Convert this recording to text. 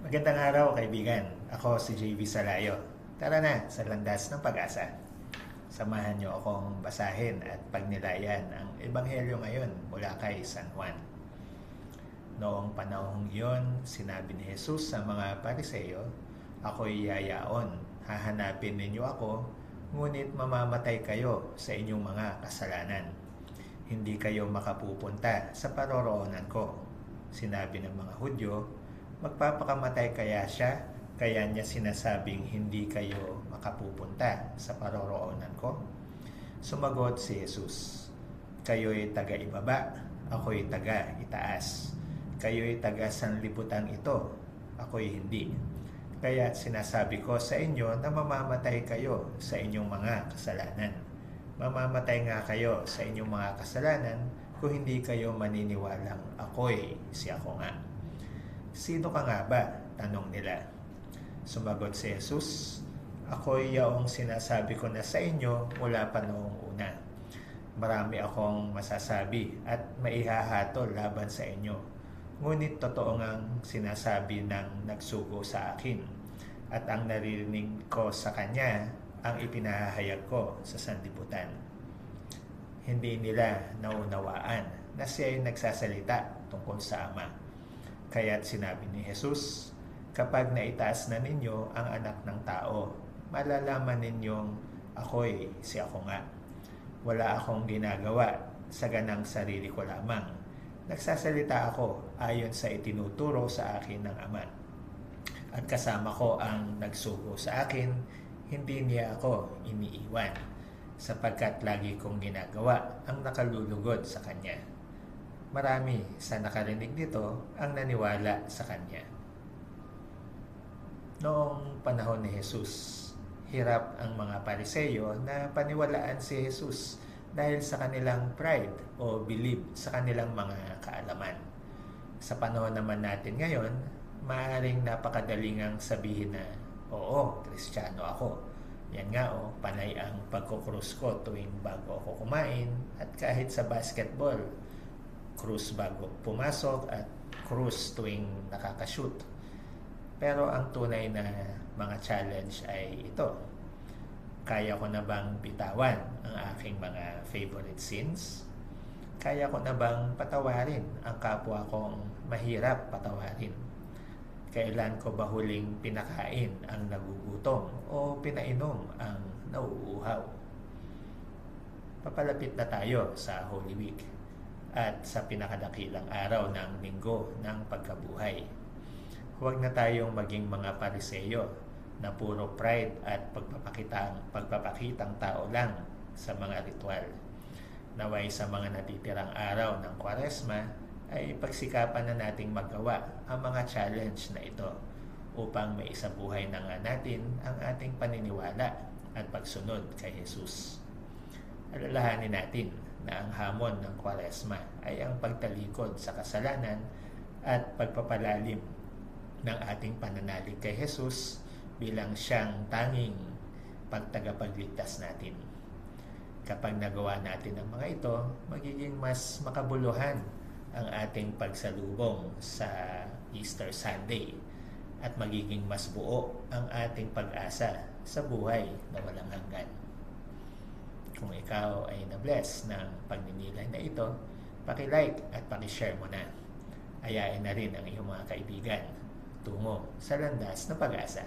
Magandang araw, kaibigan. Ako si JV Salayo. Tara na sa landas ng pag-asa. Samahan niyo akong basahin at pagnilayan ang Ebanghelyo ngayon mula kay San Juan. Noong panahong iyon, sinabi ni Jesus sa mga Pariseo, "Ako'y yayaon, hahanapin ninyo ako, ngunit mamamatay kayo sa inyong mga kasalanan. Hindi kayo makapupunta sa paroroonan ko." Sinabi ng mga Hudyo, "Magpapakamatay kaya siya, kaya niya sinasabing hindi kayo makapupunta sa paroroonan ko?" Sumagot si Jesus, "Kayo'y taga-ibaba, ako'y taga-itaas. Kayo'y taga-sanlibutan ito, ako'y hindi. Kaya sinasabi ko sa inyo na mamamatay kayo sa inyong mga kasalanan. Mamamatay nga kayo sa inyong mga kasalanan kung hindi kayo maniniwalang ako'y si ako nga." "Sino ka nga ba?" tanong nila. Sumagot si Jesus, "Ako'y yaong sinasabi ko na sa inyo mula pa noong una. Marami akong masasabi at maihahatol laban sa inyo. Ngunit totoo ngang sinasabi ng nagsugo sa akin, at ang naririnig ko sa kanya ang ipinahayag ko sa sanlibutan." Hindi nila naunawaan na siya ay nagsasalita tungkol sa Ama. Kaya't sinabi ni Jesus, "Kapag naitaas na ninyo ang anak ng tao, malalaman ninyong ako'y si ako nga. Wala akong ginagawa sa ganang sarili ko lamang. Nagsasalita ako ayon sa itinuturo sa akin ng Ama. At kasama ko ang nagsugo sa akin, hindi niya ako iniiwan, sapagkat lagi kong ginagawa ang nakalulugod sa Kanya." Marami sa nakarinig nito ang naniwala sa Kanya. Noong panahon ni Jesus, hirap ang mga Pariseo na paniwalaan si Jesus dahil sa kanilang pride o belief sa kanilang mga kaalaman. Sa panahon naman natin ngayon, maaaring napakadaling ang sabihin na, "Oo, Kristiyano ako. Yan nga panay ang pagkukrus ko tuwing bago ako kumain, at kahit sa basketball, krus bago pumasok at krus tuwing nakakashoot." Pero ang tunay na mga challenge ay ito. Kaya ko na bang bitawan ang aking mga favorite sins? Kaya ko na bang patawarin ang kapwa kong mahirap patawarin? Kailan ko ba huling pinakain ang nagugutom o pinainom ang nauuhaw? Papalapit na tayo sa Holy Week at sa pinakadakilang araw ng linggo ng pagkabuhay. Huwag na tayong maging mga Pariseo na puro pride at pagpapakitang tao lang sa mga ritual. Naway sa mga natitirang araw ng Kwaresma ay pagsikapan na nating magawa ang mga challenge na ito upang maisabuhay na nga natin ang ating paniniwala at pagsunod kay Jesus. Alalahanin natin na ang hamon ng Kwaresma ay ang pagtalikod sa kasalanan at pagpapalalim ng ating pananalig kay Jesus bilang siyang tanging pagtagapagligtas natin. Kapag nagawa natin ang mga ito, magiging mas makabuluhan ang ating pagsalubong sa Easter Sunday at magiging mas buo ang ating pag-asa sa buhay na walang hanggan. Kung ikaw ay na-bless ng pagninilay na ito, paki-like at paki-share mo na. Ayain na rin ang iyong mga kaibigan tungo sa landas ng pag-asa.